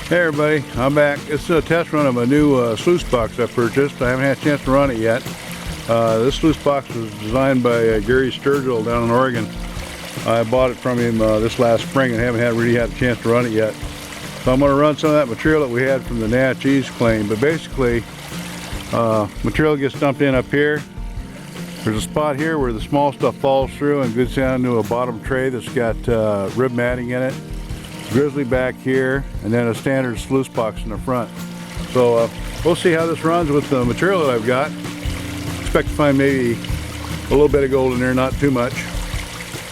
Hey everybody, I'm back. This is a test run of a new sluice box I purchased. I haven't had a chance to run it yet. This sluice box was designed by Gary Sturgill down in Oregon. I bought it from him this last spring and haven't really had a chance to run it yet. So I'm going to run some of that material that we had from the Naches claim. But basically, material gets dumped in up here. There's a spot here where the small stuff falls through and goes down to a bottom tray that's got rib matting in it. Grizzly back here, and then a standard sluice box in the front. So we'll see how this runs with the material that I've got. Expect to find maybe a little bit of gold in there, not too much.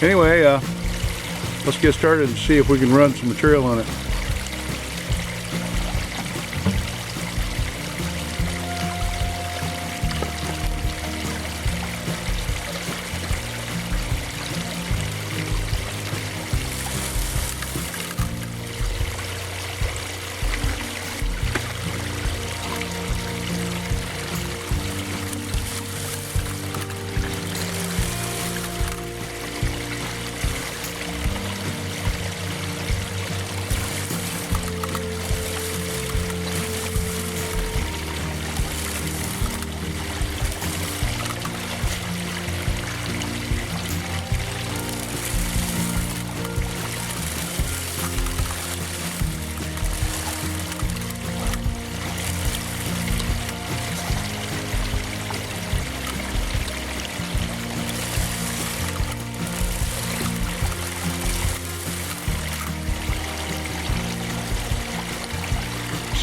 Anyway, let's get started and see if we can run some material on it.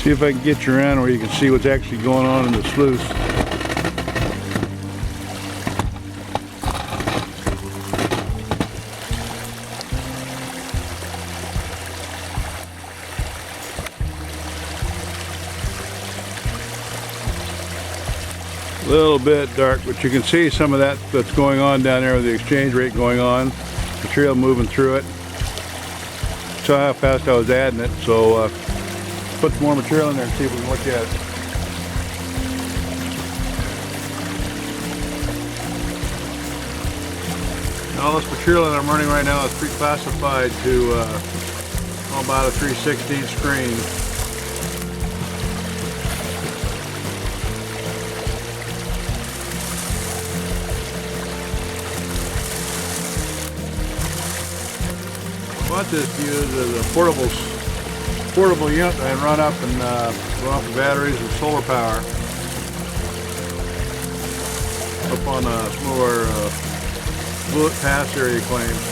See if I can get you around where you can see what's actually going on in the sluice. A little bit dark, but you can see some of that that's going on down there with the exchange rate going on. Material moving through it. Saw how fast I was adding it, so put some more material in there and see if we can look at it. All this material that I'm running right now is pre-classified to about a 3/16 screen. I bought this to use as a portable unit and run up and run off the batteries and solar power up on some of our Bullet Pass area claims.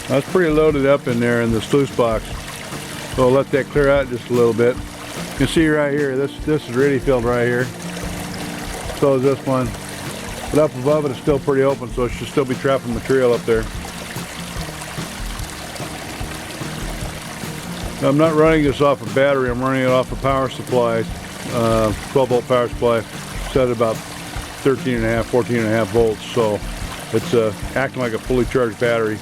That's pretty loaded up in there in the sluice box. So I'll let that clear out just a little bit. You can see right here, this is really filled right here. So is this one. But up above it is still pretty open, so it should still be trapping material up there. I'm not running this off a battery, I'm running it off a power supply, 12 volt power supply, set at about 13.5, 14.5 volts. So it's acting like a fully charged battery.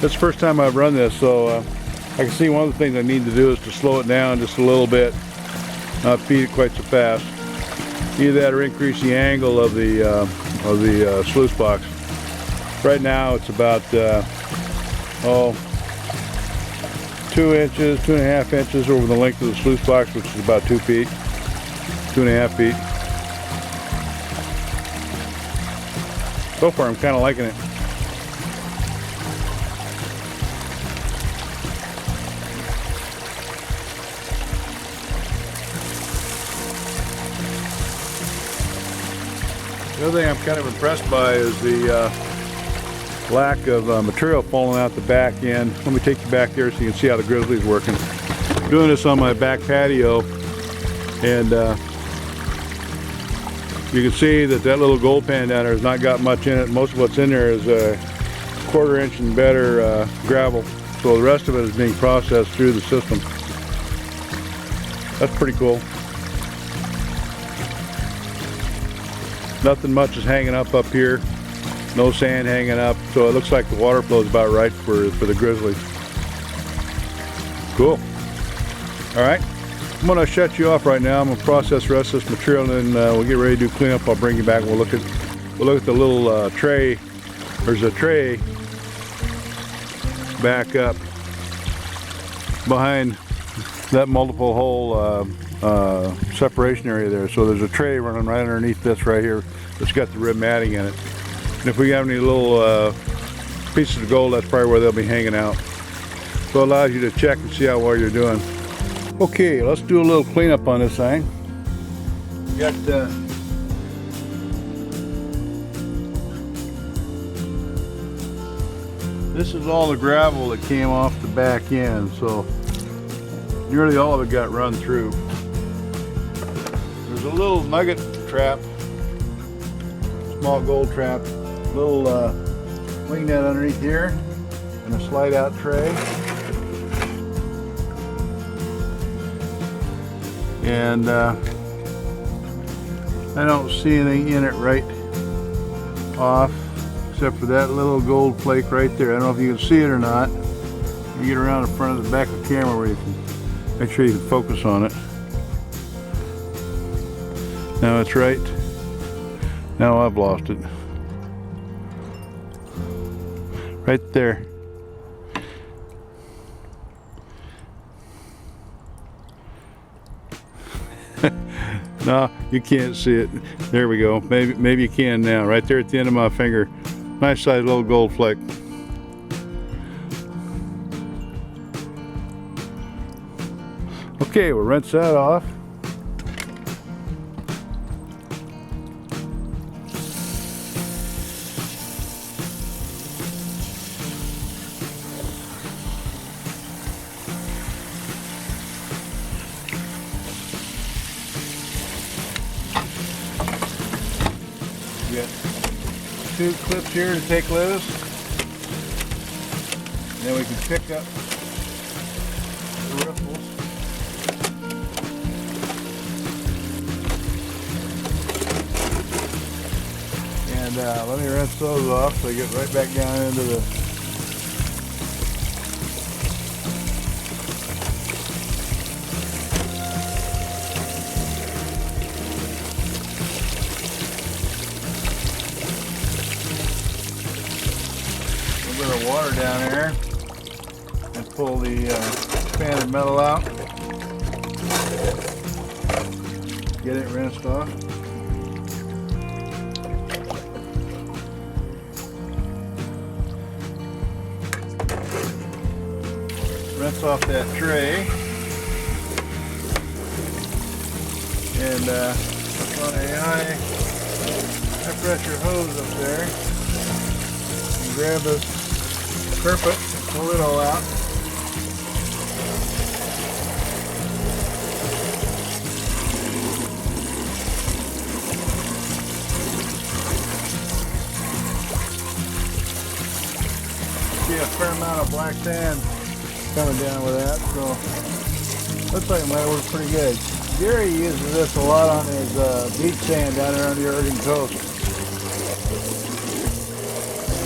That's the first time I've run this, so I can see one of the things I need to do is to slow it down just a little bit, not feed it quite so fast. Either that or increase the angle of the sluice box. Right now it's about 2 inches, 2.5 inches over the length of the sluice box, which is about 2 feet, 2.5 feet. So far I'm kind of liking it. The other thing I'm kind of impressed by is the lack of material falling out the back end. Let me take you back there so you can see how the grizzly's working. I'm doing this on my back patio, and you can see that little gold pan down there has not got much in it. Most of what's in there is a 1/4 inch and better gravel. So the rest of it is being processed through the system. That's pretty cool. Nothing much is hanging up here. No sand hanging up, so it looks like the water flow is about right for the grizzly. Cool. All right, I'm gonna shut you off right now. I'm gonna process the rest of this material, and then we'll get ready to do cleanup. I'll bring you back. We'll look at the little tray. There's a tray back up behind that multiple hole separation area there. So there's a tray running right underneath this right here that's got the rib matting in it. And if we have any little pieces of gold, that's probably where they'll be hanging out. So it allows you to check and see how well you're doing. Okay, let's do a little cleanup on this thing. We got this is all the gravel that came off the back end, so nearly all of it got run through. There's a little nugget trap, small gold trap, little wing net underneath here, and a slide out tray. And I don't see anything in it right off, except for that little gold flake right there. I don't know if you can see it or not. You get around the front of the back of the camera where you can make sure you can focus on it. Now it's right. Now I've lost it. Right there. No, you can't see it. There we go. Maybe you can now. Right there at the end of my finger. Nice sized little gold fleck. Okay, we'll rinse that off. We got 2 clips here to take loose. And then we can pick up the ripples. And let me rinse those off so I get right back down into the water down there and pull the expanded metal out. Get it rinsed off. Rinse off that tray and run a high pressure hose up there and grab this carpet and pull it all out. See a fair amount of black sand coming down with that, so looks like it might work pretty good. Gary uses this a lot on his beach sand down there on the Oregon coast.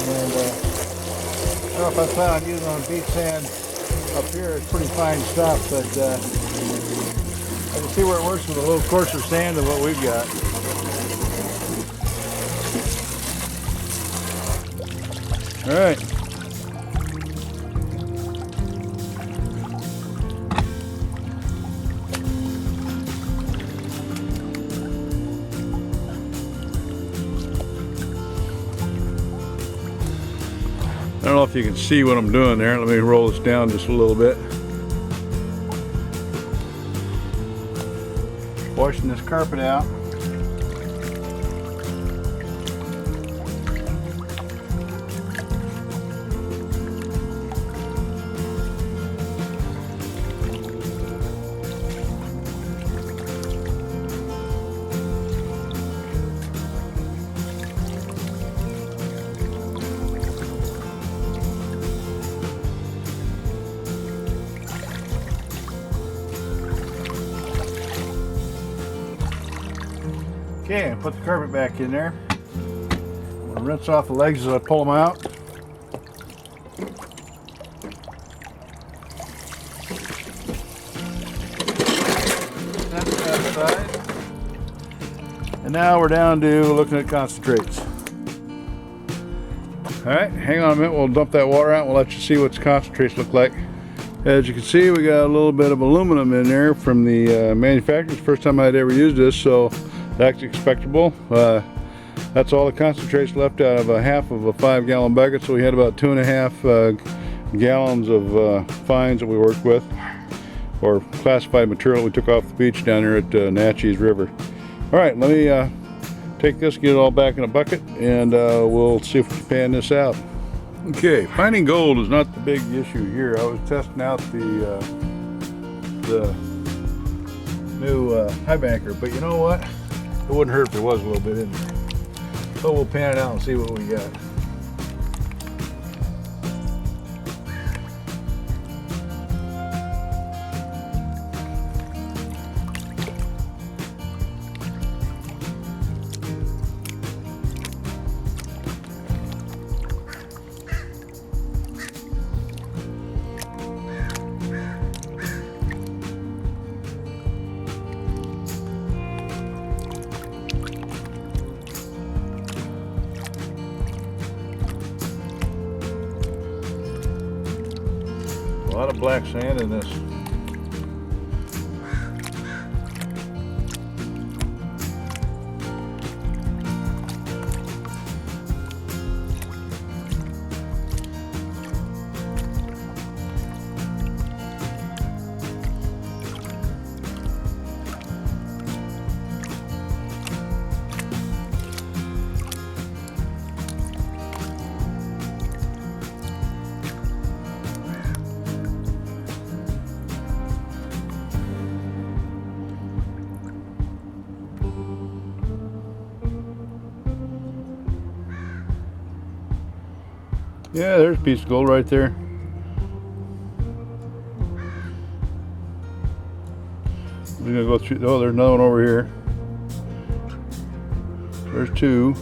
And I don't know if I found using on beach sand up here, it's pretty fine stuff, but I can see where it works with a little coarser sand than what we've got. All right. I don't know if you can see what I'm doing there. Let me roll this down just a little bit. Washing this carpet out. Okay, and put the carpet back in there. I'll rinse off the legs as I pull them out. That's that side. And now we're down to looking at concentrates. Alright, hang on a minute, we'll dump that water out and we'll let you see what the concentrates look like. As you can see, we got a little bit of aluminum in there from the manufacturer. It's the first time I'd ever used this, so that's expectable. That's all the concentrates left out of a half of a 5-gallon bucket, so we had about 2.5 gallons of fines that we worked with, or classified material we took off the beach down there at Naches River. Alright, let me take this, get it all back in a bucket, and we'll see if we can pan this out. Okay, finding gold is not the big issue here. I was testing out the new Highbanker, but you know what? It wouldn't hurt if there was a little bit in there. So we'll pan it out and see what we got. A lot of black sand in this. Yeah, there's a piece of gold right there. We're gonna go through. Oh, there's another one over here. There's 2.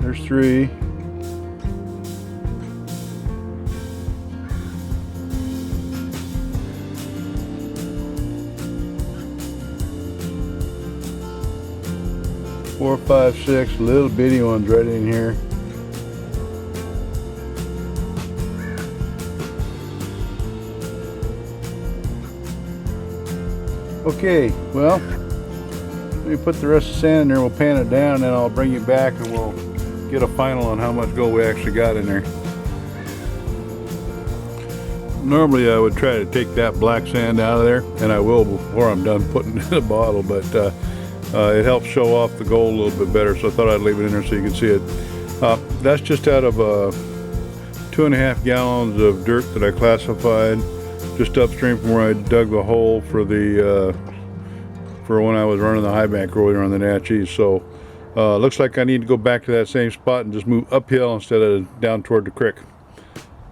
There's 3. Four, 5, 6 little bitty ones right in here. Okay, well, let me put the rest of the sand in there, we'll pan it down, and then I'll bring you back and we'll get a final on how much gold we actually got in there. Normally I would try to take that black sand out of there, and I will before I'm done putting it in the bottle, but it helps show off the gold a little bit better, so I thought I'd leave it in there so you can see it. That's just out of 2.5 gallons of dirt that I classified just upstream from where I dug the hole for when I was running the Highbanker earlier on the Naches. So looks like I need to go back to that same spot and just move uphill instead of down toward the creek,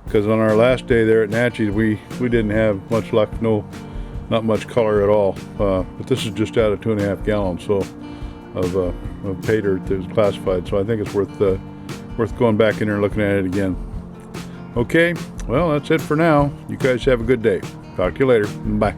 because on our last day there at Naches we didn't have much luck, not much color at all, but this is just out of 2.5 gallons so of pay dirt that was classified, so I think it's worth going back in there and looking at it again. Okay, well, that's it for now. You guys have a good day. Talk to you later. Bye.